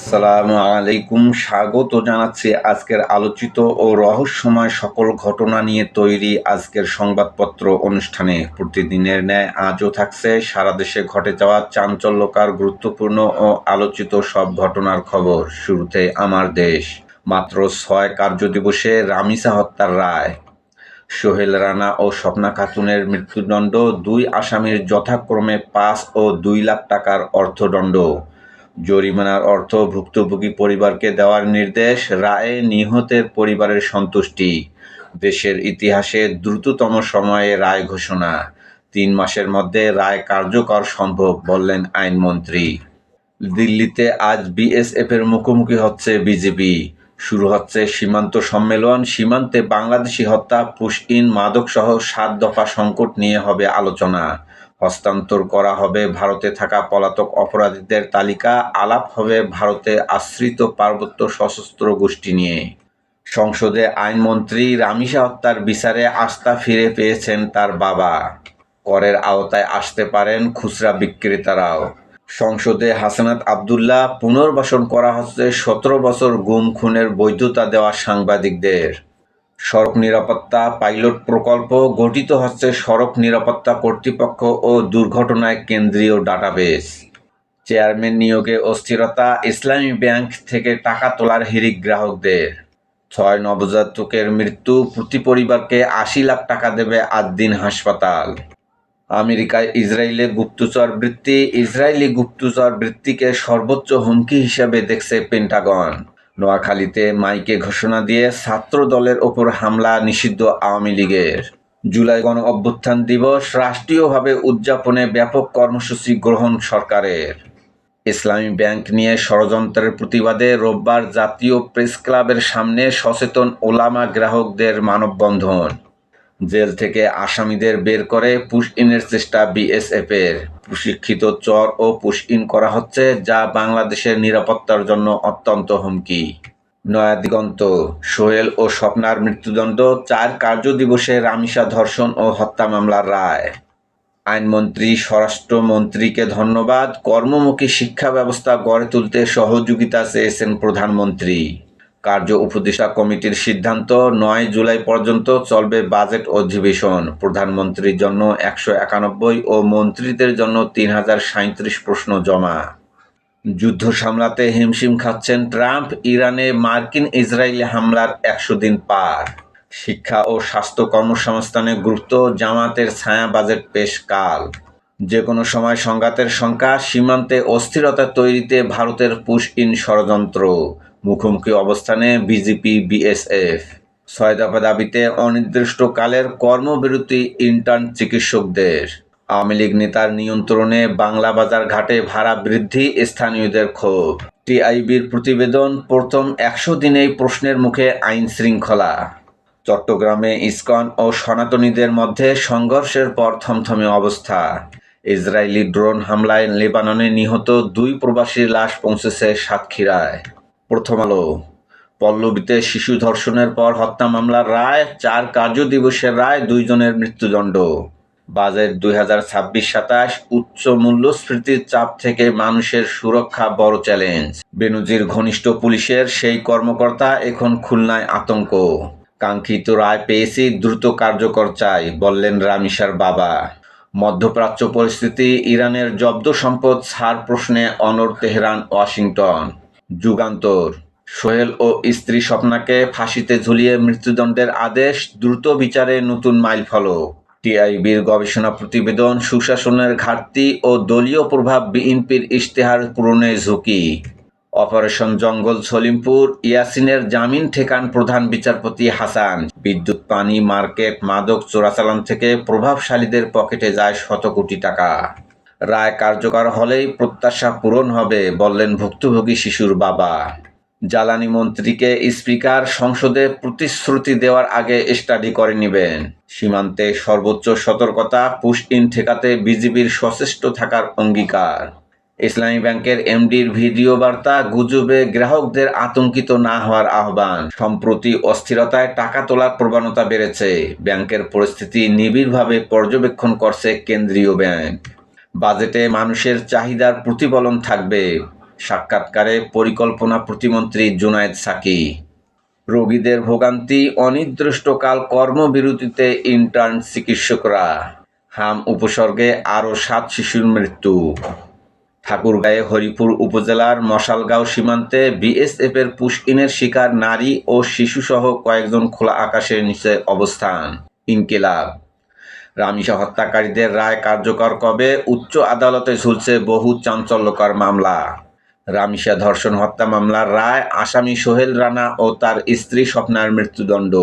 আসসালামু আলাইকুম, স্বাগত জানাচ্ছি আজকের আলোচিত ও রহস্যময় সকল ঘটনা নিয়ে তৈরি আজকের সংবাদপত্র অনুষ্ঠানে। প্রতিদিনের ন্যায় আজও থাকছে সারা দেশে ঘটে যাওয়া চাঞ্চল্যকর, গুরুত্বপূর্ণ ও আলোচিত সব ঘটনার খবর। শুরুতে আমার দেশ। মাত্র ৬ কার্যদিবসে রামিসা হত্যার রায়। সোহেল রানা ও স্বপ্না খাতুনের মৃত্যুদণ্ড, ২ আসামির যথাক্রমে ৫ ও ২ লাখ টাকার অর্থদণ্ড। জরিমানার অর্থ ভুক্তভোগী পরিবারকে দেওয়ার নির্দেশ, রায়ে নিহতের পরিবারের সন্তুষ্টি। দেশের ইতিহাসে দ্রুততম সময়ে রায় ঘোষণা, ৩ মাসের মধ্যে রায় কার্যকর সম্ভব, বললেন আইনমন্ত্রী। দিল্লিতে আজ বিএসএফের মুখোমুখি হচ্ছে বিজেপি। শুরু হচ্ছে সীমান্ত সম্মেলন। সীমান্তে বাংলাদেশি হত্যা, পুশ-ইন, মাদকসহ ৭ দফা সংকট নিয়ে হবে আলোচনা। হস্তান্তর করা হবে ভারতে থাকা পলাতক অপরাধীদের তালিকা। আলাপ হবে ভারতে আশ্রিত পার্বত্য সশস্ত্র গোষ্ঠী নিয়ে। সংসদে আইনমন্ত্রী রামিসা হত্যার বিচারে আস্থা ফিরে পেয়েছেন তার বাবা। করের আওতায় আসতে পারেন খুচরা বিক্রেতারাও। সংসদে হাসনাত আবদুল্লাহ পুনর্বাসন করা হচ্ছে ১৭ বছর গুম খুনের বৈধতা দেওয়া সাংবাদিকদের। সড়ক নিরাপত্তা পাইলট প্রকল্প, গঠিত হচ্ছে সড়ক নিরাপত্তা কর্তৃপক্ষ ও দুর্ঘটনায় কেন্দ্রীয় ডাটাবেস। চেয়ারম্যান নিয়োগে অস্থিরতা, ইসলামী ব্যাংক থেকে টাকা তোলার হিড়িক গ্রাহকদের। ৬ নবজাতকের মৃত্যু, প্রতি পরিবারকে ৮০ লাখ টাকা দেবে আদ্দিন হাসপাতাল। আমেরিকায় ইসরায়েলে গুপ্তচর বৃত্তি, ইসরায়েলি গুপ্তচর বৃত্তিকে সর্বোচ্চ হুমকি হিসেবে দেখছে পেন্টাগন। নোয়াখালীতে মাইকে ঘোষণা দিয়ে ছাত্র দলের ওপর হামলা নিষিদ্ধ আওয়ামী লীগের। জুলাই গণ অভ্যুত্থান দিবস রাষ্ট্রীয়ভাবে উদযাপনে ব্যাপক কর্মসূচি গ্রহণ সরকারের। ইসলামী ব্যাংক নিয়ে ষড়যন্ত্রের প্রতিবাদে রোববার জাতীয় প্রেস ক্লাবের সামনে সচেতন ওলামা গ্রাহকদের মানববন্ধন। জেল থেকে আসামিদের বের করে পুশ-ইনের চেষ্টা বিএসএফের। প্রশিক্ষিত চর ও পুশ-ইন করা হচ্ছে, যা বাংলাদেশের নিরাপত্তার জন্য অত্যন্ত হুমকি। নয়াদিগন্ত। সোহেল ও স্বপ্নার মৃত্যুদণ্ড, ৪ কার্যদিবসে রামিসা ধর্ষণ ও হত্যা মামলার রায়। আইনমন্ত্রী, স্বরাষ্ট্রমন্ত্রীকে ধন্যবাদ। কর্মমুখী শিক্ষা ব্যবস্থা গড়ে তুলতে সহযোগিতা চেয়েছেন প্রধানমন্ত্রী। কার্য উপদেষ্টা কমিটির সিদ্ধান্ত, ৯ জুলাই পর্যন্ত চলবে বাজেট অধিবেশন। প্রধানমন্ত্রীর জন্য ১৯১ ও মন্ত্রীদের জন্য ৩,০৩৭ প্রশ্ন জমা। যুদ্ধ সামলাতে হিমশিম খাচ্ছেন ট্রাম্প। ইরানে মার্কিন ইসরায়েলি হামলার ১০০ দিন পার। শিক্ষা ও স্বাস্থ্য কর্মসংস্থানে গুরুত্ব, জামাতের ছায়া বাজেট পেশ কাল। যে কোনো সময় সংঘাতের শঙ্কা, সীমান্তে অস্থিরতা তৈরিতে ভারতের পুশ-ইন ষড়যন্ত্র। মুখোমুখি অবস্থানে বিজেপি বিএসএফ। ৬ দফা দাবিতে অনির্দিষ্টকালের কর্মবিরতি ইন্টার্ন চিকিৎসকদের। আওয়ামী লীগ নেতার নিয়ন্ত্রণে বাংলা বাজার ঘাটে ভাড়া বৃদ্ধি, স্থানীয়দের ক্ষোভ। টিআইবির প্রতিবেদন, প্রথম ১০০ দিনেই প্রশ্নের মুখে আইন শৃঙ্খলা। চট্টগ্রামে ইসকন ও সনাতনীদের মধ্যে সংঘর্ষের পর থমথমে অবস্থা। ইসরায়েলি ড্রোন হামলায় লেবাননে নিহত ২ প্রবাসীর লাশ পৌঁছেছে সাতক্ষীরায়। প্রথম আলো। পল্লবীতে শিশু ধর্ষণের পর হত্যা মামলার রায়, ৪ কার্যদিবসের রায়, ২ জনের মৃত্যুদণ্ড। বাজেট ২০২৬-২৭, উচ্চ মূল্যস্ফীতির চাপ থেকে মানুষের সুরক্ষা বড় চ্যালেঞ্জ। বেনজির ঘনিষ্ঠ পুলিশের সেই কর্মকর্তা এখন খুলনায় আতঙ্ক। কাঙ্ক্ষিত রায় পেয়েছি, দ্রুত কার্যকর চাই, বললেন রামিসার বাবা। মধ্যপ্রাচ্য পরিস্থিতি, ইরানের জব্দ সম্পদ ছাড় প্রশ্নে অনড় তেহরান ওয়াশিংটন। যুগান্তর। সোহেল ও স্ত্রী স্বপ্নাকে ফাঁসিতে ঝুলিয়ে মৃত্যুদণ্ডের আদেশ, দ্রুত বিচারে নতুন মাইলফলক। টিআইবির গবেষণা প্রতিবেদন, সুশাসনের ঘাটতি ও দলীয় প্রভাব বিএনপির ইশতেহার পূরণে ঝুঁকি। অপারেশন জঙ্গল সলিমপুর, ইয়াসিনের জামিন ঠেকান প্রধান বিচারপতি হাসান। বিদ্যুৎ, পানি, মার্কেট, মাদক চোরাচালান থেকে প্রভাবশালীদের পকেটে যায় শত কোটি টাকা। রায় কার্যকর হলেই প্রত্যাশা পূরণ হবে, বললেন ভুক্তভোগী শিশুর বাবা। জ্বালানি মন্ত্রীকে স্পিকার, সংসদে প্রতিশ্রুতি দেওয়ার আগে স্টাডি করে নেবেন। সীমান্তে সর্বোচ্চ সতর্কতা, পুশ-ইন ঠেকাতে বিজিবির সচেষ্ট থাকার অঙ্গীকার। ইসলামী ব্যাংকের এমডির ভিডিও বার্তা, গুজবে গ্রাহকদের আতঙ্কিত না হওয়ার আহ্বান। সম্প্রতি অস্থিরতায় টাকা তোলার প্রবণতা বেড়েছে। ব্যাংকের পরিস্থিতি নিবিড়ভাবে পর্যবেক্ষণ করছে কেন্দ্রীয় ব্যাংক। বাজেটে মানুষের চাহিদার প্রতিফলন থাকবে। সাক্ষাৎকারে পরিকল্পনা প্রতিমন্ত্রী জুনায়েদ সাকি। রোগীদের ভোগান্তি, অনির্দিষ্টকাল কর্মবিরতিতে ইন্টার্ন চিকিৎসকরা। হাম উপসর্গে আরও 7 শিশুর মৃত্যু। ঠাকুরগাঁয়ে হরিপুর উপজেলার মশালগাঁও সীমান্তে বিএসএফের পুশ-ইনের শিকার নারী ও শিশুসহ কয়েকজন খোলা আকাশের নিচে অবস্থান। ইনকিলাব। রামিসা হত্যাকারীদের রায় কার্যকর কবে? উচ্চ আদালতে ঝুলছে বহু চাঞ্চল্যকর মামলা। রামিসা ধর্ষণ হত্যা মামলার রায়, আসামি সোহেল রানা ও তার স্ত্রী স্বপ্নার মৃত্যুদণ্ড।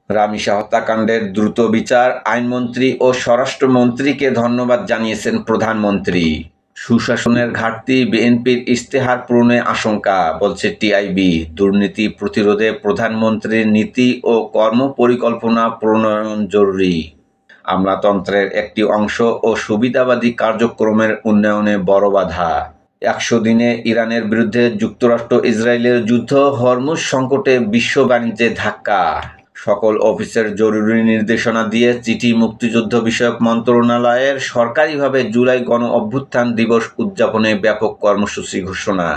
রামিসা হত্যাকাণ্ডের দ্রুত বিচার, আইনমন্ত্রী ও স্বরাষ্ট্রমন্ত্রীকে ধন্যবাদ জানিয়েছেন প্রধানমন্ত্রী। সুশাসনের ঘাটতি, বিএনপির ইশতেহার পূরণে আশঙ্কা, বলছে টিআইবি। দুর্নীতি প্রতিরোধে প্রধানমন্ত্রীর নীতি ও কর্মপরিকল্পনা প্রণয়ন জরুরি। আমলাতন্ত্রের একটি অংশ ও সুবিধাবাদী কার্যক্রমের উন্নয়নে বড় বাধা। 100 দিনে ইরানের বিরুদ্ধে যুক্তরাষ্ট্র ইসরায়েলের যুদ্ধ, হরমুজ সংকটে বিশ্ব বাণিজ্যে ধাক্কা। সকল অফিসের জরুরি নির্দেশনা দিয়ে চিঠি মুক্তিযুদ্ধ বিষয়ক মন্ত্রণালয়ের, সরকারিভাবে জুলাই গণ অভ্যুত্থান দিবস উদযাপনে ব্যাপক কর্মসূচি ঘোষণা।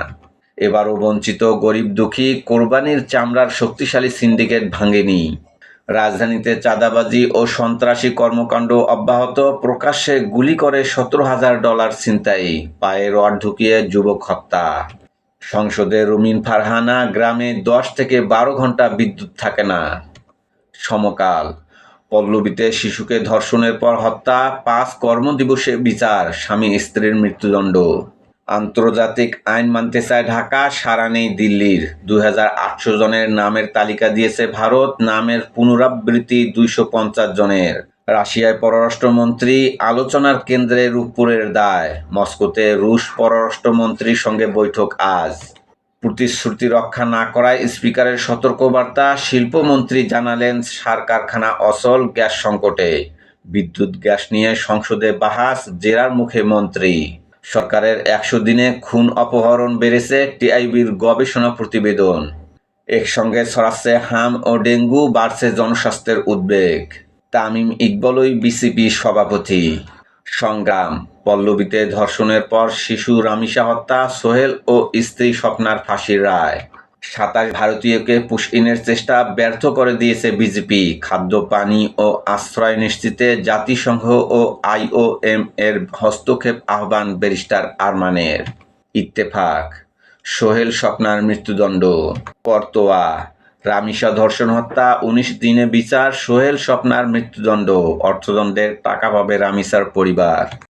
এবারও বঞ্চিত গরিব দুঃখী, কোরবানির চামড়ার শক্তিশালী সিন্ডিকেট ভাঙেনি। রাজধানীতে চাঁদাবাজি ও সন্ত্রাসী কর্মকাণ্ড অব্যাহত, প্রকাশ্যে গুলি করে $17,000 ছিনতাই, পায়ে রড ঢুকিয়ে যুবক হত্যা। সংসদে রুমিন ফারহানা, গ্রামে 10 থেকে 12 ঘন্টা বিদ্যুৎ থাকে না। সমকাল। পল্লবীতে শিশুকে ধর্ষণের পর হত্যা, 5 কর্মদিবসে বিচার, স্বামী স্ত্রীর মৃত্যুদণ্ড। আন্তর্জাতিক আইন মানতে চায় ঢাকা, সাড়া নেই দিল্লির। 2800 জনের নামের তালিকা দিয়েছে ভারত, নামের পুনরাবৃত্তি 250 জনের। রাশিয়ায় পররাষ্ট্রমন্ত্রী, আলোচনার কেন্দ্রে রূপপুরের দায়। মস্কোতে রুশ পররাষ্ট্রমন্ত্রীর সঙ্গে বৈঠক আজ। প্রতিশ্রুতি রক্ষা না করায় স্পিকারের সতর্কবার্তা, শিল্পমন্ত্রী জানালেন সার কারখানা অচল গ্যাস সংকটে। বিদ্যুৎ গ্যাস নিয়ে সংসদে বাহাস, জেরার মুখে মন্ত্রী। সরকারের 100 দিনে খুন অপহরণ বেড়েছে, টিআইবির গবেষণা প্রতিবেদন। একসঙ্গে ছড়াচ্ছে হাম ও ডেঙ্গু, বাড়ছে জনস্বাস্থ্যের উদ্বেগ। তামিম ইকবালই বিসিবি সভাপতি। সংগ্রাম। পল্লবীতে ধর্ষণের পর শিশু রামিসা হত্যা, সোহেল ও স্ত্রী স্বপ্নার ফাঁসির রায়। 27 ভারতীয়কে পুশ-ইনের চেষ্টা ব্যর্থ করে দিয়েছে বিজেপি। খাদ্য, পানি ও আশ্রয় নিশ্চিতে জাতিসংঘ ও আইওএম এর হস্তক্ষেপ আহ্বান ব্যারিস্টার আরমানের। ইত্তেফাক। সোহেল স্বপ্নার মৃত্যুদণ্ড। করতোয়া। রামিসা ধর্ষণ হত্যা, 19 দিনে বিচার, সোহেল স্বপ্নার মৃত্যুদণ্ড। অর্থদণ্ডের টাকা পাবে রামিসার পরিবার।